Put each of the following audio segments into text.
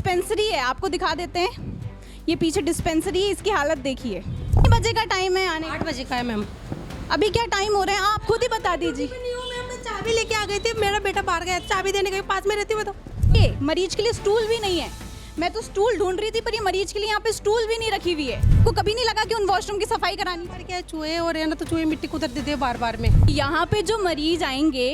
Dispensary है, आपको दिखा देते हैं। ये पीछे डिस्पेंसरी है, इसकी हालत देखिए। कितने बजे का टाइम है आने? 8 बजे का है मैम। अभी क्या टाइम हो रहा है आप खुद ही बता दीजिए। मैम मैं चाबी लेके आ गई थी, मेरा बेटा बाहर गया, चाबी देने के पास में रहती हूँ मैं तो। ये मरीज के लिए स्टूल भी नहीं है। मैं तो स्टूल ढूंढ रही थी, पर ये मरीज के लिए यहाँ पे स्टूल भी नहीं रखी हुई है। को कभी नहीं लगा कि उन वॉशरूम की सफाई करानी? पर क्या चूहे और है ना, तो चूहे मिट्टी कुतर देते हैं बार बार में। यहाँ पे जो मरीज आएंगे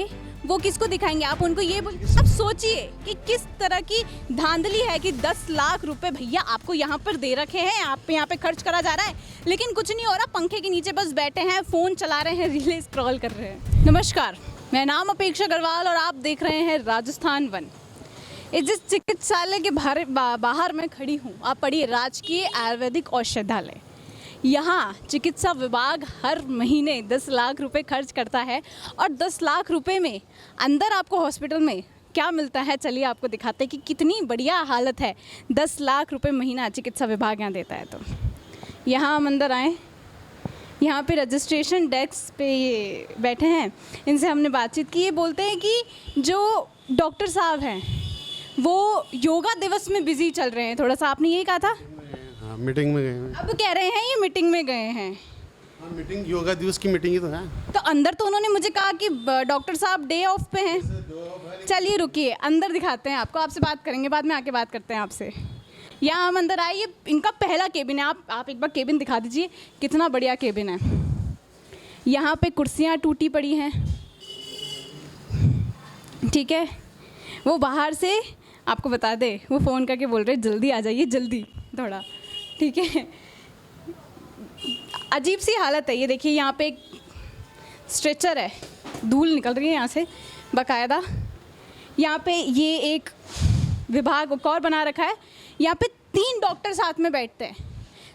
वो किसको दिखाएंगे? आप उनको ये अब सोचिए कि किस तरह की धांधली है कि 10 लाख रुपए भैया आपको यहाँ पर दे रखे हैं, आप यहाँ पे खर्च करा जा रहा है, लेकिन कुछ नहीं हो रहा। पंखे के नीचे बस बैठे हैं, फोन चला रहे हैं, रीलें स्क्रॉल कर रहे हैं। नमस्कार, मेरा नाम अपेक्षा अग्रवाल और आप देख रहे हैं राजस्थान वन। जिस चिकित्सालय के बाहर मैं खड़ी हूँ, आप पढ़िए राजकीय आयुर्वेदिक औषधालय। यहाँ चिकित्सा विभाग हर महीने 10 लाख रुपए खर्च करता है और 10 लाख रुपए में अंदर आपको हॉस्पिटल में क्या मिलता है, चलिए आपको दिखाते हैं कि कितनी बढ़िया हालत है। 10 लाख रुपए महीना चिकित्सा विभाग यहाँ देता है। तो यहाँ हम अंदर आए, यहाँ पे रजिस्ट्रेशन डेस्क पे ये बैठे हैं, इनसे हमने बातचीत की। ये बोलते हैं कि जो डॉक्टर साहब हैं वो योगा दिवस में बिजी चल रहे हैं थोड़ा सा। आपने यही कहा था? हाँ, मीटिंग में गए हैं। अब कह रहे हैं ये मीटिंग में गए हैं। हाँ, मीटिंग योगा दिवस की मीटिंग ही तो है। तो अंदर तो उन्होंने मुझे कहा कि डॉक्टर साहब डे ऑफ पे हैं। चलिए रुकिए, अंदर दिखाते हैं आपको, आपसे बात करेंगे, बाद में आके बात करते हैं आपसे। यहाँ हम अंदर आए, ये इनका पहला केबिन है। आप एक बार केबिन दिखा दीजिए, कितना बढ़िया केबिन है। यहाँ पे कुर्सियाँ टूटी पड़ी हैं, ठीक है। वो बाहर से आपको बता दे, वो फ़ोन करके बोल रहे जल्दी आ जाइए, जल्दी थोड़ा, ठीक है। अजीब सी हालत है। ये देखिए यहाँ पे एक स्ट्रेचर है, धूल निकल रही है यहाँ से बाकायदा। यहाँ पे ये एक विभाग और बना रखा है। यहाँ पे 3 डॉक्टर साथ में बैठते हैं।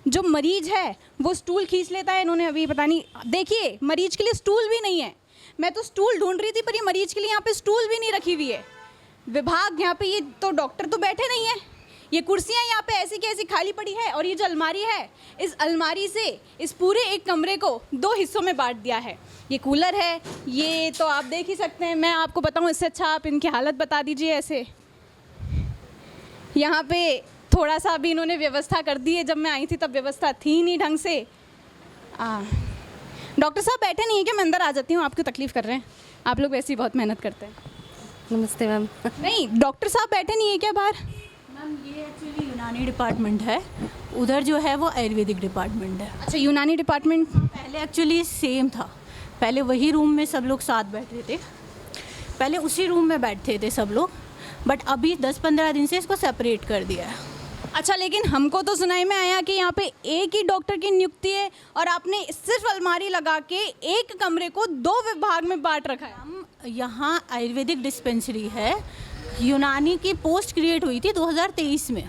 जो मरीज है वो स्टूल खींच लेता है। इन्होंने अभी पता नहीं, देखिए मरीज के लिए स्टूल भी नहीं है। मैं तो स्टूल ढूंढ रही थी, पर ये मरीज के लिए यहाँ पे स्टूल भी नहीं रखी हुई है। विभाग यहाँ पे, ये तो डॉक्टर तो बैठे नहीं है। ये कुर्सियाँ यहाँ पे ऐसी की ऐसी खाली पड़ी है, और ये जो अलमारी है, इस अलमारी से इस पूरे एक कमरे को 2 हिस्सों में बांट दिया है। ये कूलर है, ये तो आप देख ही सकते हैं। मैं आपको बताऊँ इससे अच्छा आप इनकी हालत बता दीजिए। ऐसे यहाँ पे थोड़ा सा अभी इन्होंने व्यवस्था कर दी है, जब मैं आई थी तब व्यवस्था थी नहीं ढंग से। डॉक्टर साहब बैठे नहीं है क्या? मैं अंदर आ जाती हूँ, आपको तकलीफ़ कर रहे हैं। आप लोग वैसे ही बहुत मेहनत करते हैं। नमस्ते मैम। नहीं, डॉक्टर साहब बैठे नहीं है क्या बाहर? मैम ये एक्चुअली यूनानी डिपार्टमेंट है, उधर जो है वो आयुर्वेदिक डिपार्टमेंट है। अच्छा, यूनानी डिपार्टमेंट। पहले एक्चुअली सेम था, पहले वही रूम में सब लोग साथ बैठे थे, पहले उसी रूम में बैठते थे सब लोग, बट अभी 10-15 दिन से इसको सेपरेट कर दिया है। अच्छा, लेकिन हमको तो सुनाई में आया कि यहाँ पे एक ही डॉक्टर की नियुक्ति है और आपने सिर्फ अलमारी लगा के एक कमरे को 2 विभाग में बांट रखा है। हम यहाँ आयुर्वेदिक डिस्पेंसरी है, यूनानी की पोस्ट क्रिएट हुई थी 2023 में,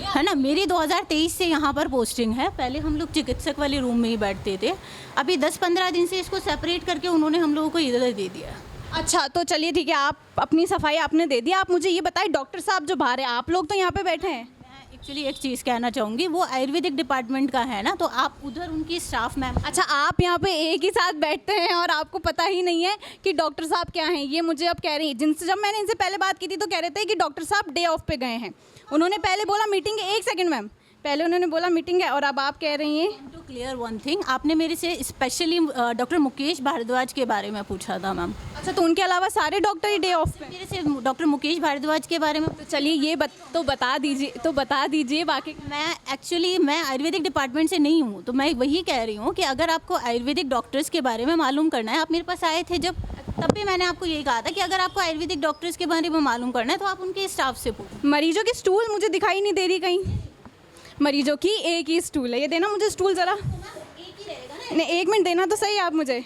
है ना। मेरी 2023 से यहाँ पर पोस्टिंग है। पहले हम लोग चिकित्सक वाले रूम में ही बैठते थे, अभी 10-15 दिन से इसको सेपरेट करके उन्होंने हम लोगों को इधर दे दिया। अच्छा, तो चलिए ठीक है, आप अपनी सफाई आपने दे दी। आप मुझे ये बताएं, डॉक्टर साहब जो बाहर है, आप लोग तो यहाँ पे बैठे हैं। मैं एक्चुअली एक चीज़ कहना चाहूँगी, वो आयुर्वेदिक डिपार्टमेंट का है ना, तो आप उधर उनकी स्टाफ मैम। अच्छा, आप यहाँ पे एक ही साथ बैठते हैं और आपको पता ही नहीं है कि डॉक्टर साहब क्या हैं। ये मुझे अब कह रही हैं, जिनसे जब मैंने इनसे पहले बात की थी तो कह रहे थे कि डॉक्टर साहब डे ऑफ पे गए हैं। उन्होंने पहले बोला मीटिंग है, 1 सेकंड मैम, पहले उन्होंने बोला मीटिंग है और अब आप कह रही हैं। टू क्लियर वन थिंग, आपने मेरे से स्पेशली डॉक्टर मुकेश भारद्वाज के बारे में पूछा था मैम। अच्छा, तो उनके अलावा सारे डॉक्टर ही डे ऑफ पे? मेरे से डॉक्टर मुकेश भारद्वाज के बारे में तो चलिए ये बता दीजिए बाकी। मैं आयुर्वेदिक डिपार्टमेंट से नहीं हूँ, तो मैं वही कह रही हूँ कि अगर आपको आयुर्वेदिक डॉक्टर्स के बारे में मालूम करना है, आप मेरे पास आए थे जब, तब भी मैंने आपको यही कहा था कि अगर आपको आयुर्वेदिक डॉक्टर्स के बारे में मालूम करना है तो आप उनके स्टाफ से पूछो। मरीजों की स्टूल मुझे दिखाई नहीं दे रही कहीं। मरीजों की एक ही स्टूल है, ये देना मुझे स्टूल ज़रा। नहीं, 1 मिनट देना तो सही आप मुझे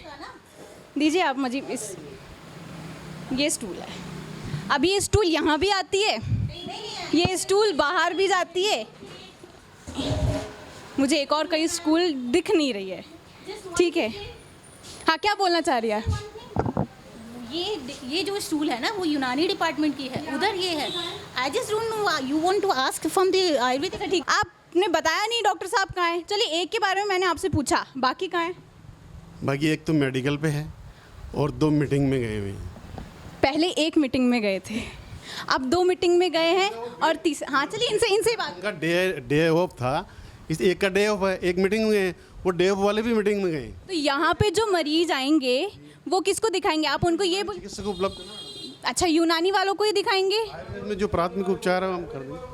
दीजिए। आप मुझे ये स्टूल है। अब ये स्टूल यहाँ भी आती है, ये स्टूल बाहर भी जाती है। मुझे एक और कहीं स्टूल दिख नहीं रही है, ठीक है। हाँ, क्या बोलना चाह रही है? ये जो स्टूल है ना, वो यूनानी डिपार्टमेंट की है, उधर ये है। I just don't know you want to ask from the Ayurvedic. ठीक, आपने बताया नहीं डॉक्टर साहब कहाँ हैं। चलिए, एक के बारे में मैंने आपसे पूछा, बाकी कहाँ हैं? बाकी एक तो मेडिकल पे है और 2 मीटिंग में गए हुए हैं। पहले एक मीटिंग में गए थे, आप 2 मीटिंग में गए हैं और हाँ चलिए इनसे ही बात। उनका डे ऑफ था, इस एक का डे ऑफ है, एक मीटिंग में गए, वो डे ऑफ वाले भी मीटिंग में गए। तो यहाँ पे जो मरीज आएंगे वो किसको दिखाएंगे? आप उनको ये बोल। चिकित्सक उपलब्ध। अच्छा, यूनानी वालों को ही दिखाएंगे? आयुर्वेद में जो प्राथमिक उपचार है हम कर देंगे।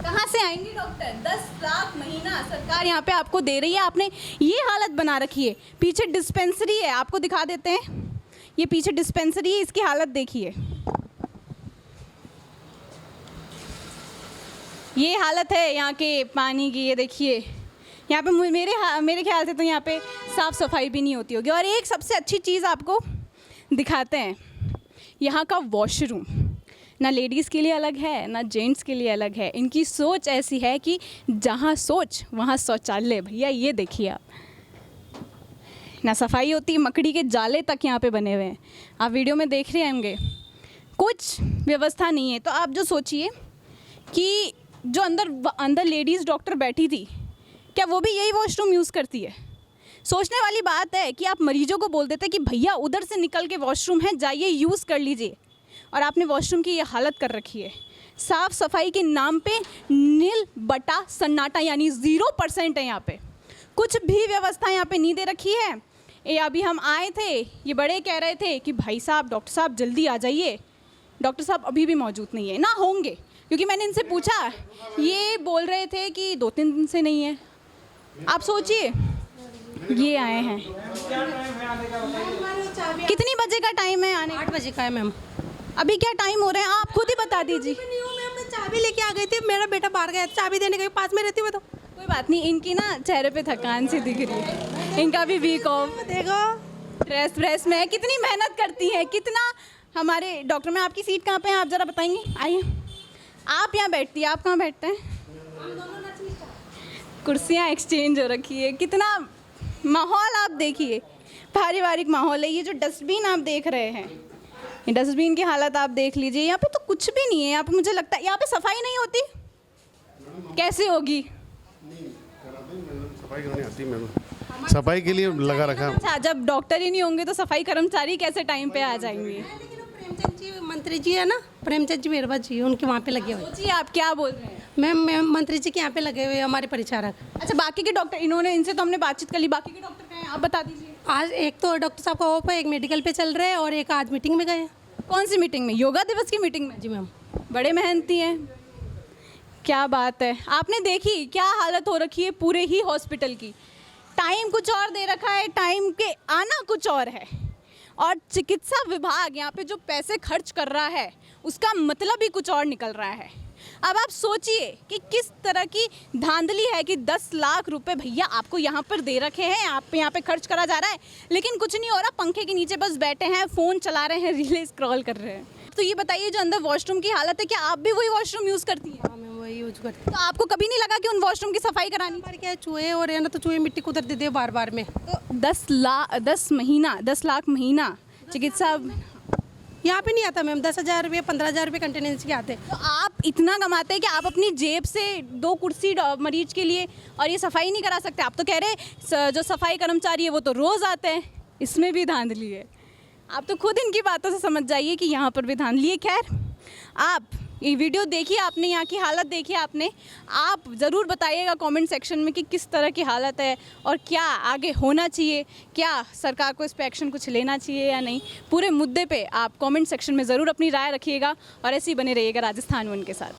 कहाँ से आएंगे डॉक्टर? 10 लाख महीना सरकार यहाँ पे आपको दे रही है, आपने ये हालत बना रखी है। पीछे डिस्पेंसरी है, आपको दिखा देते हैं, ये पीछे डिस्पेंसरी है, इसकी हालत देखिए। ये हालत है यहाँ के पानी की, ये देखिए। यहाँ पे मेरे ख्याल से तो यहाँ पे साफ़ सफाई भी नहीं होती होगी। और एक सबसे अच्छी चीज़ आपको दिखाते हैं, यहाँ का वॉशरूम ना लेडीज़ के लिए अलग है ना जेंट्स के लिए अलग है। इनकी सोच ऐसी है कि जहाँ सोच वहाँ शौचालय। भैया ये देखिए आप, ना सफाई होती, मकड़ी के जाले तक यहाँ पे बने हुए हैं। आप वीडियो में देख रहे होंगे, कुछ व्यवस्था नहीं है। तो आप जो सोचिए कि जो अंदर लेडीज़ डॉक्टर बैठी थी, क्या वो भी यही वॉशरूम यूज़ करती है? सोचने वाली बात है कि आप मरीजों को बोल देते कि भैया उधर से निकल के वॉशरूम है, जाइए यूज़ कर लीजिए, और आपने वॉशरूम की ये हालत कर रखी है। साफ़ सफाई के नाम पे नील बटा सन्नाटा, यानी 0% है यहाँ पे। कुछ भी व्यवस्था यहाँ पे नहीं दे रखी है। ये अभी हम आए थे, ये बड़े कह रहे थे कि भाई साहब, डॉक्टर साहब जल्दी आ जाइए। डॉक्टर साहब अभी भी मौजूद नहीं है, ना होंगे, क्योंकि मैंने इनसे पूछा, ये बोल रहे थे कि 2-3 दिन से नहीं है। आप सोचिए, ये आए हैं, कितनी बजे का टाइम है आने? 8 बजे का है मैम। अभी क्या टाइम हो रहा है आप खुद ही बता दीजिए। मैम मैं चाबी लेके आ गई थी, मेरा बेटा बाहर गया, चाबी देने के पास में रहती मैं तो। कोई बात नहीं, इनकी ना चेहरे पे थकान सी दिख रही है, इनका भी वीक ऑफ। देखो प्रेस में कितनी मेहनत करती हैं, कितना। हमारे डॉक्टर में आपकी सीट कहाँ पे है, आप ज़रा बताएंगे? आइए, आप यहाँ बैठती है, आप कहाँ बैठते हैं? कुर्सियाँ एक्सचेंज हो रखी है। कितना माहौल आप देखिए, पारिवारिक माहौल है। ये जो डस्टबिन आप देख रहे हैं, ये डस्टबिन की हालत आप देख लीजिए। यहाँ पे तो कुछ भी नहीं है। यहाँ पे मुझे लगता है यहाँ पे सफाई नहीं होती, कैसे होगी? सफाई करनी आती मैंने, सफाई के लिए लगा रखा। अच्छा, जब डॉक्टर ही नहीं होंगे तो सफाई कर्मचारी कैसे टाइम पे आ जाएंगे? प्रेमचंद जी मंत्री जी है ना, प्रेमचंद जी मेरवा जी, उनके वहाँ पे लगे हुए। सोचिए आप क्या बोल रहे हैं। मैम मंत्री जी के यहाँ पे लगे हुए हमारे परिचारक। अच्छा, बाकी के डॉक्टर, इन्होंने, इनसे तो हमने बातचीत कर ली, बाकी के डॉक्टर कहाँ हैं आप बता दीजिए। आज एक तो डॉक्टर साहब का ऑफ है, एक मेडिकल पे चल रहे हैं, और एक आज मीटिंग में गए हैं। कौन सी मीटिंग में? योगा दिवस की मीटिंग में? जी मैम। बड़े मेहनती हैं, क्या बात है। आपने देखी क्या हालत हो रखी है पूरे ही हॉस्पिटल की। टाइम कुछ और दे रखा है, टाइम के आना कुछ और है, और चिकित्सा विभाग यहाँ पे जो पैसे खर्च कर रहा है उसका मतलब ही कुछ और निकल रहा है। अब आप सोचिए कि किस तरह की धांधली है कि 10 लाख रुपए भैया आपको यहाँ पर दे रखे हैं, आप यहाँ पे खर्च करा जा रहा है, लेकिन कुछ नहीं हो रहा। पंखे के नीचे बस बैठे हैं, फ़ोन चला रहे हैं, रीलें स्क्रॉल कर रहे हैं। तो ये बताइए, जो अंदर वॉशरूम की हालत है, क्या आप भी वही वॉशरूम यूज़ करती हैं? हाँ मैम वही यूज करते तो आपको कभी नहीं लगा कि उन वॉशरूम की सफाई करानी? हैं। क्या है, चूहे और है ना, तो चूहे मिट्टी कुतर देते हैं बार बार में। तो 10 लाख महीना चिकित्सा यहाँ पे नहीं आता मैम। 10,000 रुपये 15,000 रुपये कंटेनेंस के आते। तो आप इतना कमाते हैं कि आप अपनी जेब से 2 कुर्सी मरीज के लिए और ये सफाई नहीं करा सकते? आप तो कह रहे जो सफाई कर्मचारी है वो तो रोज़ आते हैं, इसमें भी धांधली है। आप तो खुद इनकी बातों से समझ जाइए कि यहाँ पर भी धांधली है। खैर, आप ये वीडियो देखिए, आपने यहाँ की हालत देखी आपने, आप ज़रूर बताइएगा कमेंट सेक्शन में कि किस तरह की हालत है और क्या आगे होना चाहिए, क्या सरकार को इस पर एक्शन कुछ लेना चाहिए या नहीं। पूरे मुद्दे पे आप कमेंट सेक्शन में ज़रूर अपनी राय रखिएगा और ऐसे ही बने रहिएगा राजस्थान वन के साथ।